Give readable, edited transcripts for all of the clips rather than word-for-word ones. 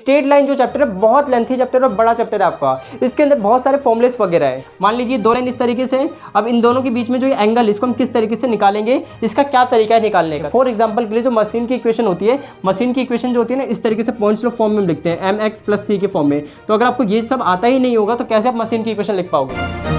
Straight line जो chapter है बहुत लेंथी चैप्टर और बड़ा चैप्टर है आपका। इसके अंदर बहुत सारे फॉर्मुलेस वगैरह है। मान लीजिए दो लाइन इस तरीके से, अब इन दोनों के बीच में जो ये एंगल इसको हम किस तरीके से निकालेंगे, इसका क्या तरीका है निकालने का। फॉर एग्जांपल के लिए जो मशीन की इक्वेशन होती है, मशीन की इक्वेशन जो होती है ना, इस तरीके से पॉइंट्स लो फॉर्म में हम लिखते हैं mx + c के फॉर्म में। तो अगर आपको ये सब आता ही नहीं होगा तो कैसे आप मशीन की इक्वेशन लिख पाओगे।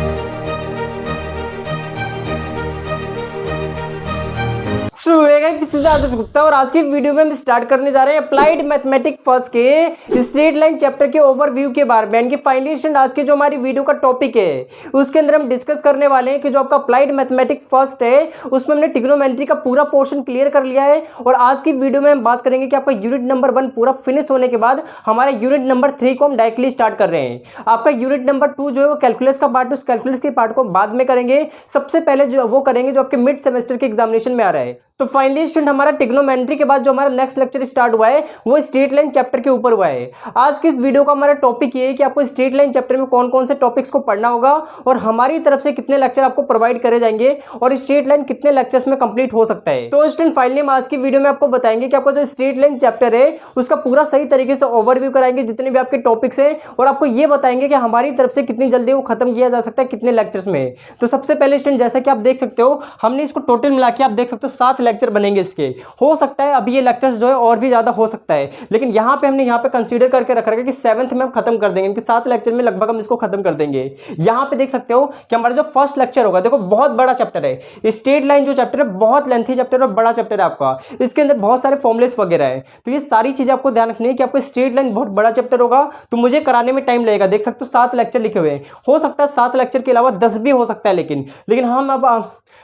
दिस इज आदर्श गुप्ता और आज की वीडियो में हम स्टार्ट करने जा रहे हैं अप्लाइड मैथमेटिक्स फर्स्ट के स्ट्रेट लाइन चैप्टर के ओवरव्यू के बारे में। इनकी फाइनली स्टूडेंट आज की जो हमारी वीडियो का टॉपिक है उसके अंदर हम डिस्कस करने वाले हैं कि जो आपका अप्लाइड मैथमेटिक्स फर्स्ट है उसमें हमने ट्रिग्नोमेट्री का पूरा पोर्शन क्लियर कर लिया है। और आज की वीडियो में हम बात करेंगे कि आपका यूनिट नंबर 1 पूरा फिनिश होने के बाद हमारे यूनिट नंबर 3 को हम डायरेक्टली स्टार्ट कर रहे हैं। आपका यूनिट नंबर 2 जो है वो कैलकुलस का पार्ट, उस कैलकुलस के पार्ट को बाद में करेंगे। सबसे पहले जो वो करेंगे जो आपके मिड सेमेस्टर के एग्जामिनेशन में आ रहा है। तो फाइनली स्टूडेंट हमारा ट्रिग्नोमेट्री के बाद जो हमारा नेक्स्ट लेक्चर स्टार्ट हुआ है वो स्ट्रेट लाइन चैप्टर के ऊपर हुआ है। आज की इस वीडियो का हमारा टॉपिक ये है कि आपको स्ट्रेट लाइन चैप्टर में कौन कौन से टॉपिक्स को पढ़ना होगा और हमारी तरफ से कितने लेक्चर आपको प्रोवाइड करे जाएंगे और स्ट्रेट लाइन कितने लेक्चर्स में कंप्लीट हो सकता है। तो स्टूडेंट फाइनली हम आज की वीडियो में आपको बताएंगे कि आपको जो स्ट्रेट लाइन चैप्टर है उसका पूरा सही तरीके से ओवरव्यू कराएंगे जितने भी आपके टॉपिक्स हैं और आपको ये बताएंगे कि हमारी तरफ से कितनी जल्दी वो खत्म किया जा सकता है कितने लेक्चर्स में। तो सबसे पहले स्टूडेंट जैसा कि आप देख सकते हो हमने इसको टोटल मिला के आप देख सकते हो 7 लेक्चर बनेंगे इसके। हो सकता है अभी ये लेक्चर्स जो है और भी ज्यादा हो सकता है, लेकिन यहाँ पे हमने यहाँ पे कंसीडर करके रखा है कि 7th में हम खत्म कर देंगे, इनके 7 लेक्चर में लगभग हम इसको खत्म कर देंगे। यहाँ पे देख सकते हो कि हमारा जो फर्स्ट लेक्चर होगा, देखो बहुत बड़ा चैप्टर है स्ट्रेट लाइन जो चैप्टर है, बहुत लेंथी चैप्टर और बड़ा चैप्टर है आपका। इसके अंदर बहुत सारे फॉर्मुलेस वगैरह है, तो ये सारी चीजें आपको ध्यान रखनी है कि आपको स्ट्रेट लाइन बहुत बड़ा चैप्टर होगा तो मुझे कराने में टाइम लगेगा। देख सकते हो 7 लेक्चर लिखे हुए हैं, हो सकता है 7 लेक्चर के अलावा 10 भी हो सकता है,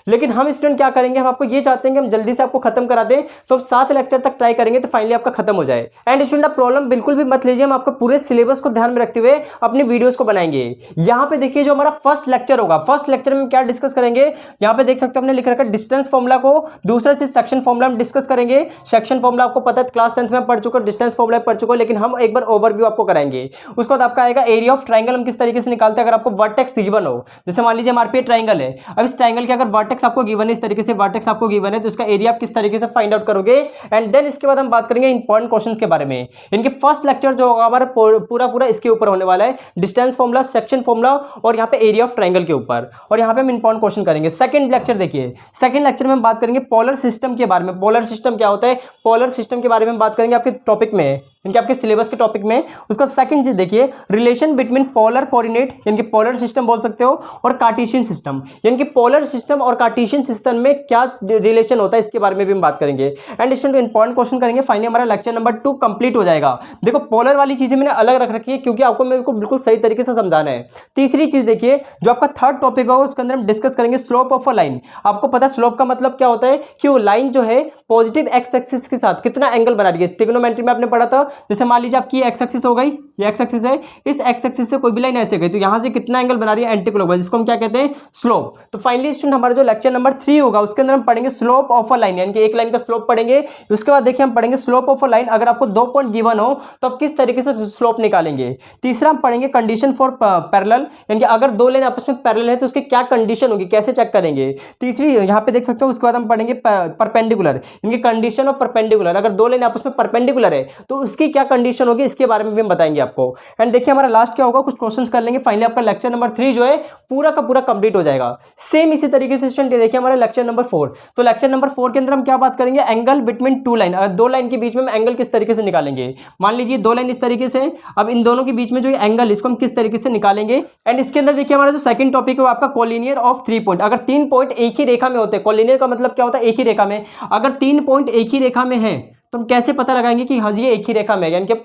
लेकिन हम स्टूडेंट क्या करेंगे, हम आपको ये चाहते हैं कि हम जल्दी से आपको खत्म करा दें, तो हम 7 लेक्चर तक ट्राई करेंगे तो फाइनली आपका खत्म हो जाए। एंड स्टूडेंट आप प्रॉब्लम बिल्कुल भी मत लीजिए, हम आपको पूरे सिलेबस को ध्यान में रखते हुए अपनी वीडियोस को बनाएंगे। यहाँ पे देखिए जो हमारा फर्स्ट लेक्चर होगा, फर्स्ट लेक्चर में क्या डिस्कस करेंगे, यहाँ पे देख सकते हो हमने लिख रखा है डिस्टेंस फॉर्मूला को। दूसरा चीज सेक्शन फॉर्मूला हम डिस्कस करेंगे। सेक्शन फॉर्मूला आपको पता है क्लास 10th में पढ़ चुके, डिस्टेंस फॉर्मूला पढ़ चुके, लेकिन हम एक बार ओवरव्यू आपको कराएंगे। उसके बाद आपका आएगा एरिया ऑफ ट्राइंगल, हम किस तरीके से निकालते हैं अगर आपको वर्टेक्स गिवन हो। जैसे मान लीजिए हमारे पे ट्राइंगल है, अब इस ट्राइंगल के अगर वर्टेक्स आपको गिवन है, इस तरीके से वर्टेक्स आपको गिवन है, तो इसका एरिया आप किस तरीके से फाइंड आउट करोगे। एंड देन इसके बाद हम बात करेंगे इंपॉर्टेंट क्वेश्चंस के बारे में। इनके फर्स्ट लेक्चर जो होगा हमारा पूरा इसके ऊपर होने वाला है, डिस्टेंस फॉर्मूला, सेक्शन फॉर्मूला और यहाँ पे एरिया ऑफ ट्राइंगल के ऊपर, और यहाँ पे हम इंपॉर्टेंट क्वेश्चन करेंगे। सेकंड लेक्चर देखिए, सेकंड लेक्चर में हम बात करेंगे पोलर सिस्टम के बारे में। पोलर सिस्टम क्या होता है, पोलर सिस्टम के बारे में हम बात करेंगे आपके टॉपिक में, इनके आपके सिलेबस के टॉपिक में। उसका सेकंड चीज देखिए रिलेशन बिटवीन पोलर कोऑर्डिनेट, यानी कि पोलर सिस्टम बोल सकते हो, और कार्टेशियन सिस्टम, यानी कि पोलर सिस्टम और कार्टेशियन सिस्टम में क्या रिलेशन होता है इसके बारे में भी हम बात करेंगे। एंड स्टूडेंट इंपॉर्टेंट क्वेश्चन करेंगे। फाइनली हमारा लेक्चर नंबर 2 कंप्लीट हो जाएगा। देखो पोलर वाली चीजें मैंने अलग रख रखी है क्योंकि आपको मेरे को बिल्कुल सही तरीके से समझाना है। तीसरी चीज देखिए जो आपका थर्ड टॉपिक होगा उसके अंदर हम डिस्कस करेंगे स्लोप ऑफ अ लाइन। आपको पता है स्लोप का मतलब क्या होता है कि वो लाइन जो है पॉजिटिव एक्स एक्सिस के साथ कितना एंगल बना रही है। ट्रिग्नोमेट्री में आपने पढ़ा था, जैसे मान लीजिए आपकी एक्स एक्सिस हो गई, ये एक्स एक्सिस है, इस एक्स एक्सिस से कोई भी लाइन ऐसे गई तो यहां से कितना एंगल बना रही है एंटीक्लॉकवाइज, जिसको हम क्या कहते हैं स्लोप। तो फाइनली स्टूडेंट हमारा जो लेक्चर नंबर 3 होगा उसके अंदर हम पढ़ेंगे स्लोप ऑफ अ लाइन, यानी कि एक लाइन का स्लोप पढ़ेंगे। उसके बाद देखिए हम पढ़ेंगे स्लोप ऑफ अ लाइन, अगर आपको 2 पॉइंट गिवन हो तो आप किस तरीके से स्लोप निकालेंगे। तीसरा हम पढ़ेंगे कंडीशन फॉर पैरेलल, यानी कि अगर 2 लाइन आपस में पैरेलल है तो उसकी क्या कंडीशन होगी, कैसे चेक करेंगे। तीसरी यहाँ पे देख सकते हो। उसके बाद हम पढ़ेंगे परपेंडिकुलर, यानी कि कंडीशन ऑफ परपेंडिकुलर, अगर 2 लाइन आपस में परपेंडिकुलर है तो उसकी क्या कंडीशन होगी, इसके बारे में भी हम बताएंगे आपको। एंड देखिए हमारा लास्ट क्या होगा, कुछ क्वेश्चंस कर लेंगे। फाइनली आपका लेक्चर नंबर 3 जो है पूरा का पूरा कंप्लीट हो जाएगा। सेम इसी तरीके से स्टूडेंट देखिए हमारा लेक्चर नंबर 4, तो लेक्चर नंबर 4 के अंदर हम क्या बात करेंगे, एंगल बिटवीन 2 लाइन, अगर 2 लाइन के बीच में हम एंगल किस तरीके से निकालेंगे। मान लीजिए 2 लाइन इस तरीके से, अब इन दोनों के बीच में जो एंगल इसको हम किस तरीके से निकालेंगे। एंड इसके अंदर देखिए हमारा जो सेकंड टॉपिक है वो आपका कोलिनियर ऑफ 3 पॉइंट, अगर 3 पॉइंट एक ही रेखा में होते हैं। कोलिनियर का मतलब क्या होता है, एक ही रेखा में। अगर 3 पॉइंट एक ही रेखा में है तो हम कैसे पता लगाएंगे कि हाँ जी ये एक ही रेखा में है, यानी कि आप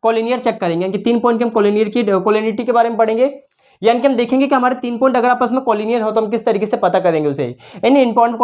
कोलिनियर चेक करेंगे, यानी कि 3 पॉइंट के हम कोलिनियरिटी के बारे में पढ़ेंगे। यानी कि हम देखेंगे कि हमारे 3 पॉइंट अगर आपस में कोलिनियर हो तो हम किस तरीके से पता करेंगे उसे। एंड इंपॉर्टेंट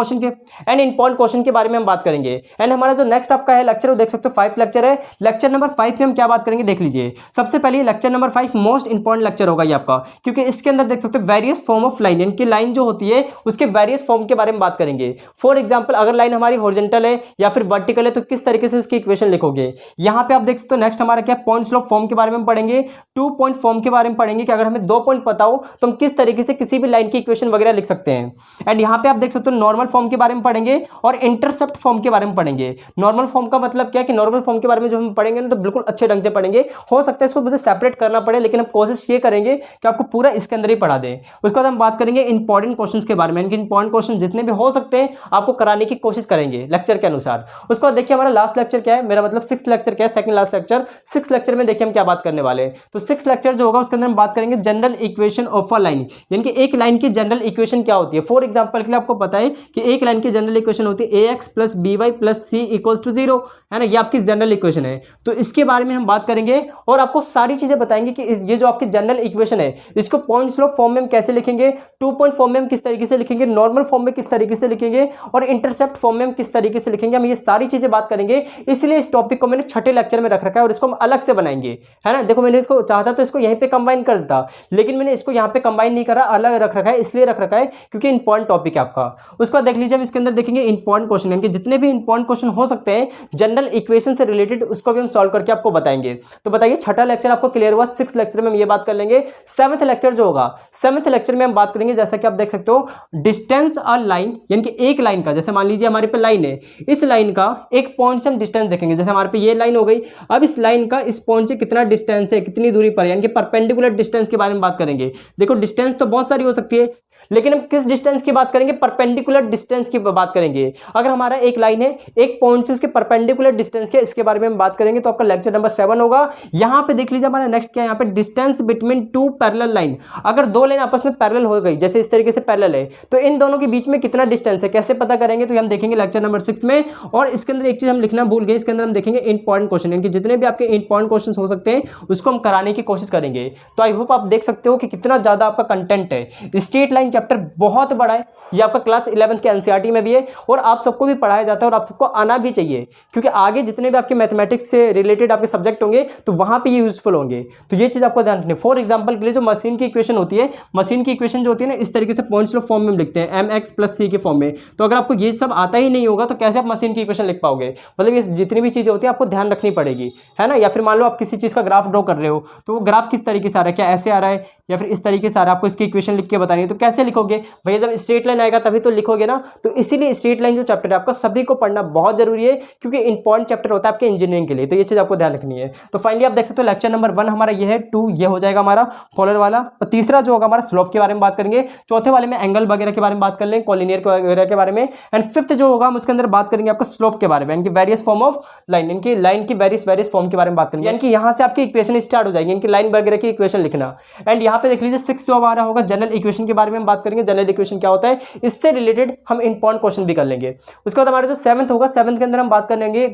क्वेश्चन के बारे में हम बात करेंगे। एंड हमारा जो नेक्स्ट आपका है लेक्चर वो देख सकते हो 5 लेक्चर है। लेक्चर नंबर 5 में हम क्या बात करेंगे देख लीजिए। सबसे पहले lecture number 5 most important lecture होगा ये आपका, क्योंकि इसके अंदर देख सकते हो वेरियस फॉर्म ऑफ लाइन, यानी कि लाइन जो होती है उसके वेरियस फॉर्म के बारे में बात करेंगे। फॉर एग्जाम्पल अगर लाइन हमारी हॉरिजॉन्टल है या फिर वर्टिकल है तो किस तरीके से उसकी इक्वेशन लिखोगे। यहाँ पे आप देख सकते हो नेक्स्ट हमारा क्या पॉइंट्स ऑफ फॉर्म के बारे में पढ़ेंगे, 2 पॉइंट फॉर्म के बारे में पढ़ेंगे कि अगर हमें 2 पॉइंट पता हो तो हम किस तरीके से किसी भी लाइन की इक्वेशन वगैरह लिख सकते हैं। एंड यहाँ पे आप देख सकते हो नॉर्मल फॉर्म के बारे में पढ़ेंगे और इंटरसेप्ट फॉर्म के बारे में पढ़ेंगे। नॉर्मल फॉर्म का मतलब क्या है कि नॉर्मल फॉर्म के बारे में जो हम पढ़ेंगे ना तो बिल्कुल अच्छे ढंग से पढ़ेंगे। हो सकता है इसको मुझे सेपरेट करना पड़े, लेकिन हम कोशिश ये करेंगे कि आपको पूरा इसके अंदर ही पढ़ा दें। उसके बाद हम बात करेंगे इंपॉर्टेंट क्वेश्चंस के बारे में। इंपॉर्टेंट क्वेश्चन जितने भी हो सकते हैं आपको कराने की कोशिश करेंगे लेक्चर के अनुसार। उसके बाद देखिए हमारा लास्ट लेक्चर क्या है, मेरा मतलब 6th लेक्चर क्या है, second last lecture. 6th lecture में देखिए हम क्या बात करने वाले हैं। तो 6th लेक्चर जो होगा उसके अंदर हम बात करेंगे general equation of a line, यानी कि एक लाइन की जनरल इक्वेशन क्या होती है। फॉर एग्जांपल के लिए आपको पता है कि एक लाइन की जनरल इक्वेशन होती है ax + by + c = 0, है ना, ये आपकी जनरल इक्वेशन है। तो इसके बारे में हम बात करेंगे और आपको सारी चीजें बताएंगे कि ये जो आपकी जनरल इक्वेशन है इसको पॉइंट्स लॉ फॉर्म में हम कैसे लिखेंगे, 2 पॉइंट फॉर्म में हम किस तरीके से लिखेंगे, नॉर्मल फॉर्म में किस तरीके से लिखेंगे और इंटरसेप्ट फॉर्म में हम किस तरीके से लिखेंगे। हम ये सारी चीजें बात करेंगे, इसलिए इस टॉपिक को मैंने 6ठे लेक्चर में रख रखा है और इसको हम अलग से बनाएंगे, है ना। देखो मैंने इसको चाहता तो इसको यहीं पे कंबाइन कर देता, लेकिन मैंने इसको यहाँ पे कंबाइन नहीं करा, अलग रख रखा है। इसलिए रख रखा है क्योंकि इंपॉर्टेंट टॉपिक है आपका। उसके बाद देख लीजिए हम इसके अंदर देखेंगे इंपॉर्टेंट क्वेश्चन, यानी कि जितने भी इंपॉर्टेंट क्वेश्चन हो सकते हैं जनरल इक्वेशन से रिलेटेड उसको भी हम सॉल्व करके आपको बताएंगे। तो बताइए 6ठा लेक्चर आपको क्लियर हुआ। 6th लेक्चर में हम ये बात कर लेंगे। 7th लेक्चर जो होगा, 7th लेक्चर में हम बात करेंगे, जैसा कि आप देख सकते हो, डिस्टेंस अ लाइन, यानी कि एक लाइन का, जैसे मान लीजिए हमारे पे लाइन है, इस लाइन का एक पॉइंट से हम डिस्टेंस देखेंगे। जैसे हमारे पे ये लाइन हो गई, अब इस लाइन का इस पॉइंट से कितना डिस्टेंस है, कितनी दूरी पर है, यानी कि परपेंडिकुलर डिस्टेंस के बारे में बात करेंगे। देखो डिस्टेंस तो बहुत सारी हो सकती है, लेकिन हम किस डिस्टेंस की बात करेंगे, परपेंडिकुलर डिस्टेंस की बात करेंगे। अगर हमारा एक लाइन है, एक पॉइंट से उसके परपेंडिकुलर डिस्टेंस के, इसके बारे में हम बात करेंगे। तो आपका लेक्चर नंबर 7 होगा। यहां पे देख लीजिए हमारा नेक्स्ट क्या है, यहाँ पे डिस्टेंस बिटवीन 2 पैरेलल लाइन। अगर दो लाइन आपस में पैरेलल हो गई, जैसे इस तरीके से पैरेलल है, तो इन दोनों के बीच में कितना डिस्टेंस है, कैसे पता करेंगे, तो हम देखेंगे लेक्चर नंबर 6 में। और इसके अंदर एक चीज हम लिखना भूल गए, इसके अंदर हम देखेंगे इंपॉर्टेंट क्वेश्चन, यानी कि जितने भी आपके इंपॉर्टेंट क्वेश्चन हो सकते हैं उसको हम कराने की कोशिश करेंगे। तो आई होप आप देख सकते हो कि कितना ज्यादा आपका कंटेंट है। स्ट्रेट लाइन चैप्टर बहुत बड़ा है, ये आपका क्लास 11th के एनसीईआरटी में भी है और आप सबको भी पढ़ाया जाता है और आप सबको आना भी चाहिए, क्योंकि आगे जितने भी आपके मैथमेटिक्स से रिलेटेड आपके सब्जेक्ट होंगे तो वहां पे ये यूजफुल होंगे। तो ये चीज आपको ध्यान रखनी है। फॉर एग्जांपल के लिए जो मशीन की इक्वेशन होती है, मशीन की इक्वेशन जो होती है ना, इस तरीके से पॉइंट्स लॉ फॉर्म में हम लिखते हैं, mx + c के फॉर्म में। तो अगर आपको ये सब आता ही नहीं होगा तो कैसे आप मशीन की इक्वेशन लिख पाओगे। मतलब ये जितनी भी चीजें होती है आपको ध्यान रखनी पड़ेगी, है ना। या फिर मान लो आप किसी चीज का ग्राफ ड्रॉ कर रहे हो, तो वो ग्राफ किस तरीके से आ रहा है, क्या ऐसे आ रहा है या फिर इस तरीके से आ रहा है, आपको इसकी इक्वेशन लिख के बतानी है। तो कैसे लिखोगे भैया, जब स्ट्रेट लाइन आएगा तभी तो लिखोगे ना। तो इसीलिए स्ट्रेट लाइन जो चैप्टर है आपका सभी को पढ़ना बहुत जरूरी है, क्योंकि इंपॉर्टेंट चैप्टर होता है आपके इंजीनियरिंग के लिए। तो ये चीज आपको ध्यान रखनी है। तो फाइनली आप देख सकते हो लेक्चर नंबर 1 हमारा ये है, 2 ये हो जाएगा हमारा पोलर वाला, और तीसरा जो होगा हमारा स्लोप के बारे में बात करेंगे, चौथे वाले में एंगल वगैरह के बारे में बात कर लेंगे, कॉलिनियर वगैरह के बारे में, एंड 5th जो होगा हम उसके अंदर बात करेंगे आपका स्लोप के बारे में, यानी कि वेरियस फॉर्म ऑफ लाइन, इनकी लाइन की वेरियस फॉर्म के बारे में बात करेंगे, यानी कि यहाँ से आपकी इक्वेशन स्टार्ट हो जाएगी, इनकी लाइन वगैरह की इक्वेशन लिखना। एंड यहाँ पे देख लीजिए 6 जो हमारा होगा जनरल इक्वेशन के बारे में हम बात करेंगे, जनरल इक्वेशन क्या होता है, इससे रिलेटेड हम इंपॉर्टेंट क्वेश्चन भी कर लेंगे। उसके बाद हमारा जो 7th होगा, 7th के अंदर हम बात करेंगे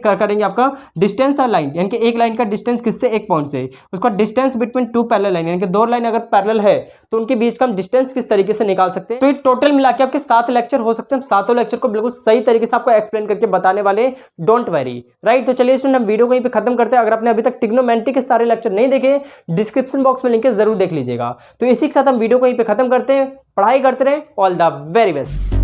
आपका डिस्टेंस और लाइन, यानी कि एक लाइन का डिस्टेंस किससे, एक पॉइंट से। उसका डिस्टेंस बिटवीन 2 पैरेलल लाइन, यानी कि दो लाइन अगर पैरेलल है तो उनके बीच का हम डिस्टेंस किस तरीके से निकाल सकते हैं। तो ये टोटल मिला के आपके 7 लेक्चर हो सकते हैं। 7 लेक्चर को बिल्कुल सही तरीके से आपको एक्सप्लेन करके बताने वाले, डोंट वरी, राइट। तो चलिए स्टूडेंट हम वीडियो को यहीं पे खत्म करते हैं। अगर आपने अभी तक ट्रिग्नोमेट्री के सारे लेक्चर नहीं देखे, डिस्क्रिप्शन बॉक्स में लिंक है, जरूर देख लीजिएगा। तो इसी के साथ हम वीडियो को यहीं पे खत्म करते हैं। पढ़ाई करते रहें, ऑल द वेरी बेस्ट।